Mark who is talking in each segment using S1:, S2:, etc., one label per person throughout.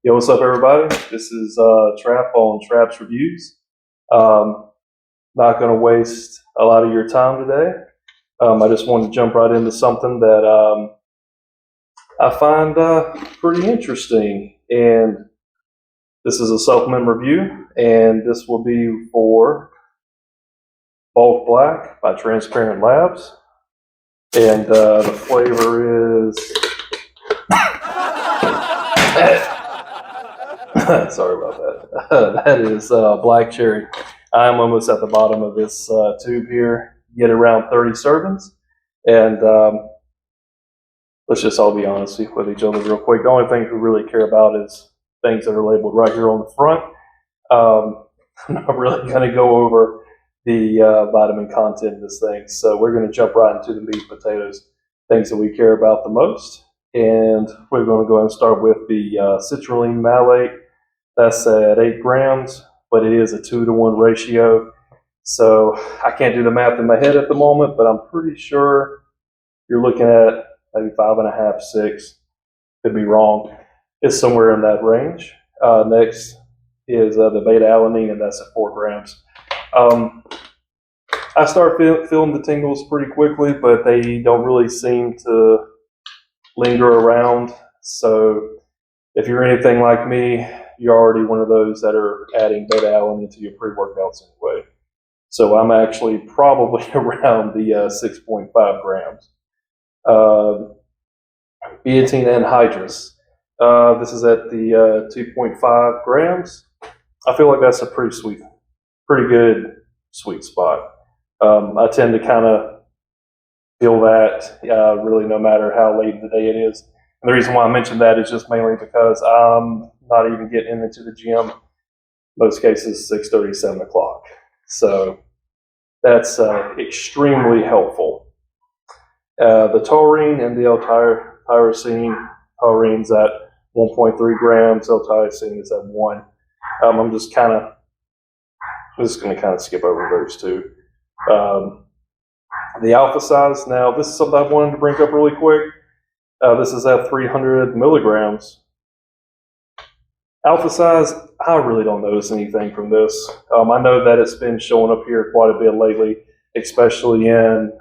S1: Yo, what's up, everybody? This is Trap on Traps Reviews. Not going to waste a lot of your time today. I just wanted to jump right into something that I find pretty interesting. And this is a supplement review, and this will be for Bulk Black by Transparent Labs. And the flavor is. Sorry about that. That is black cherry. I'm almost at the bottom of this tube here. Get around 30 servings. And let's just all be honest with each other real quick. The only thing we really care about is things that are labeled right here on the front. I'm not really going to go over the vitamin content of this thing. So we're going to jump right into the meat and potatoes, things that we care about the most. And we're going to go ahead and start with the citrulline malate. That's at 8 grams, but it is a 2-to-1 ratio. So I can't do the math in my head at the moment, but I'm pretty sure you're looking at maybe 5.5, 6. Could be wrong. It's somewhere in that range. Next is the beta-alanine, and that's at 4 grams. I start feeling the tingles pretty quickly, but they don't really seem to linger around. So if you're anything like me, you're already one of those that are adding beta-alanine to your pre-workouts anyway. So I'm actually probably around the 6.5 grams. Biotin anhydrous. This is at the 2.5 grams. I feel like that's a pretty good sweet spot. I tend to kind of feel that really no matter how late in the day it is. And the reason why I mentioned that is just mainly because I'm not even getting into the gym. Most cases, 6:30, 7 o'clock. So that's extremely helpful. The taurine and the L-tyrosine. Taurine's at 1.3 grams. L-tyrosine is at 1. I'm just going to kind of skip over those two. The alpha size. Now, this is something I wanted to bring up really quick. This is at 300 milligrams. Alpha size, I really don't notice anything from this. I know that it's been showing up here quite a bit lately, especially in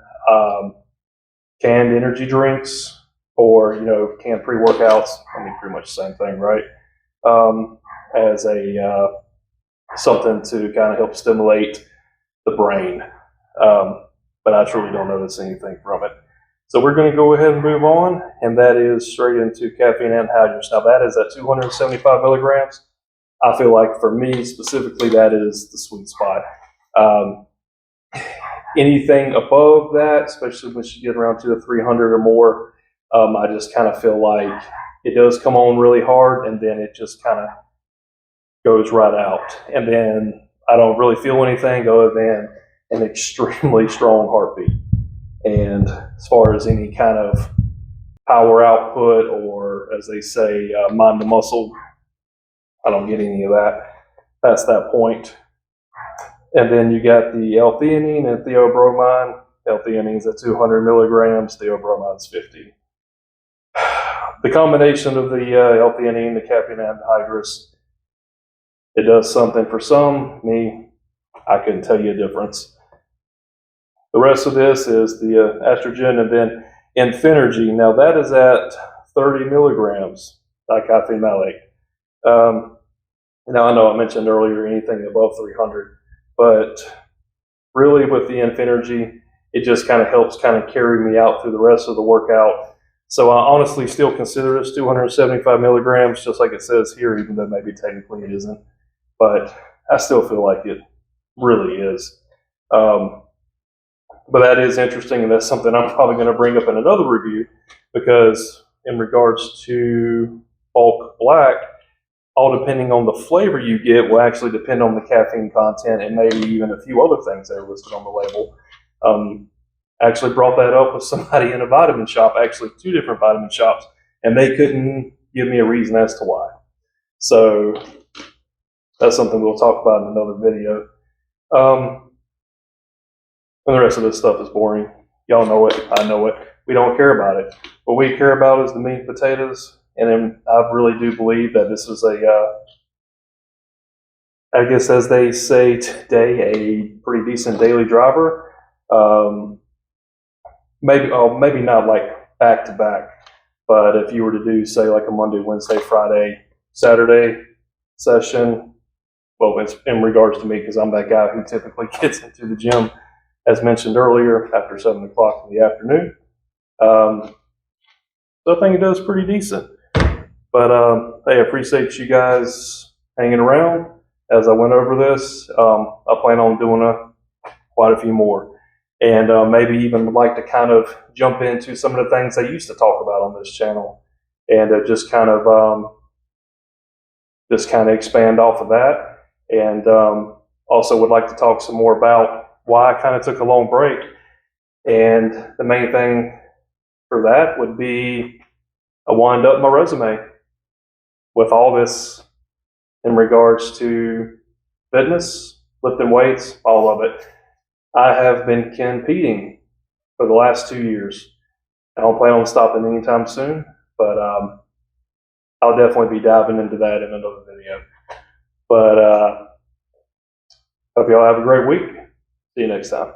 S1: canned energy drinks or, canned pre-workouts. I mean, pretty much the same thing, right? As a something to kind of help stimulate the brain. But I truly don't notice anything from it. So we're going to go ahead and move on, and that is straight into caffeine anhydrous. Now that is at 275 milligrams. I feel like for me specifically, that is the sweet spot. Anything above that, especially when you get around to the 300 or more, I just kind of feel like it does come on really hard, and then it just kind of goes right out. And then I don't really feel anything other than an extremely strong heartbeat. And as far as any kind of power output or, as they say, mind to muscle, I don't get any of that past that point. And then you got the L-theanine and theobromine. L-theanine's at 200 milligrams, theobromine's 50. The combination of the L-theanine, the caffeine anhydrous, it does something for some. Me, I couldn't tell you a difference. The rest of this is the estrogen, and then Infinergy. Now that is at 30 milligrams caffeine malate. Now I know I mentioned earlier anything above 300, but really with the Infinergy, it just kind of helps kind of carry me out through the rest of the workout. So I honestly still consider this 275 milligrams, just like it says here, even though maybe technically it isn't. But I still feel like it really is. But that is interesting, and that's something I'm probably going to bring up in another review, because in regards to Bulk Black, all depending on the flavor you get will actually depend on the caffeine content and maybe even a few other things that are listed on the label. Actually brought that up with somebody in a vitamin shop, actually 2 different vitamin shops, and they couldn't give me a reason as to why. So that's something we'll talk about in another video. And the rest of this stuff is boring. Y'all know it. I know it. We don't care about it. What we care about is the meat and potatoes, And then I really do believe that this is I guess as they say today, a pretty decent daily driver. Maybe not like back to back, but if you were to do, say, like a Monday, Wednesday, Friday, Saturday session, well, it's in regards to me because I'm that guy who typically gets into the gym, as mentioned earlier, after 7 o'clock in the afternoon. So I think it does pretty decent. But hey, I appreciate you guys hanging around as I went over this. I plan on doing quite a few more. And maybe even would like to kind of jump into some of the things I used to talk about on this channel, and just kind of expand off of that. And also would like to talk some more about why I kind of took a long break. And the main thing for that would be I wind up my resume with all this in regards to fitness, lifting weights, all of it. I have been competing for the last 2 years. I don't plan on stopping anytime soon, but I'll definitely be diving into that in another video. But hope y'all have a great week. See you next time.